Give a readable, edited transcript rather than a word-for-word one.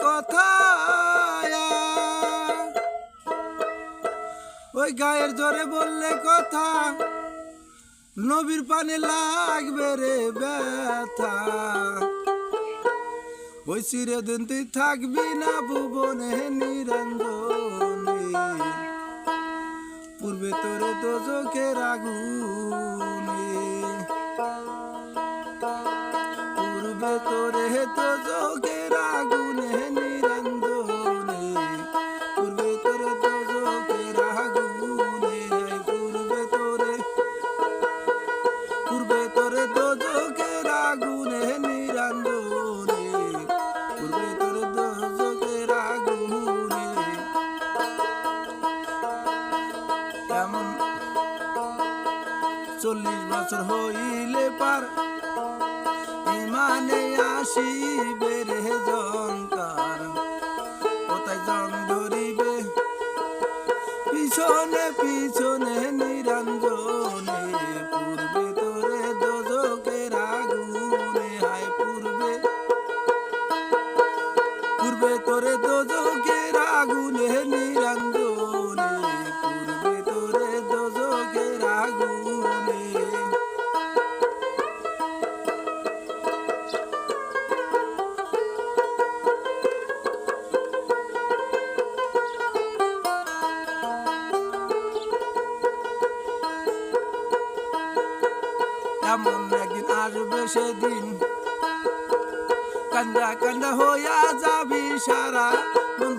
কথা, ওই গায়ের জোরে বললে কথা, নবীর পানে লাগবে রে ব্যথা। ওই চিরদিন তুই থাকবি না ভুবনে নিরঞ্জনে, পূর্বে তোরে দোজখের আগুনে, পূর্বে তোরে দোজখের আগুনে নিরঞ্জনে, পূর্বে তোরে দোজখের আগুনে, পূর্বে তোরে দোজখের আগুনে নিরঞ্জনে, পূর্বে তোরে দোজখের আগুনে। এমন 40 বছর হইলে পার, ইমানে আসিবে রে জঙ্কার, কোথায় জং ধরিবে পিছনে পিছনে নিরঞ্জনে, পূর্বে তোরে দোজখের আগুনে, হায় পূর্বে তোরে দোজখের আগুনে নিরঞ্জনে, পূর্বে তোরে দোজখের আগুনে। এমন একদিন আসবে সেদিন, কান্দা কান্দা হইয়া যাবি সারা, মন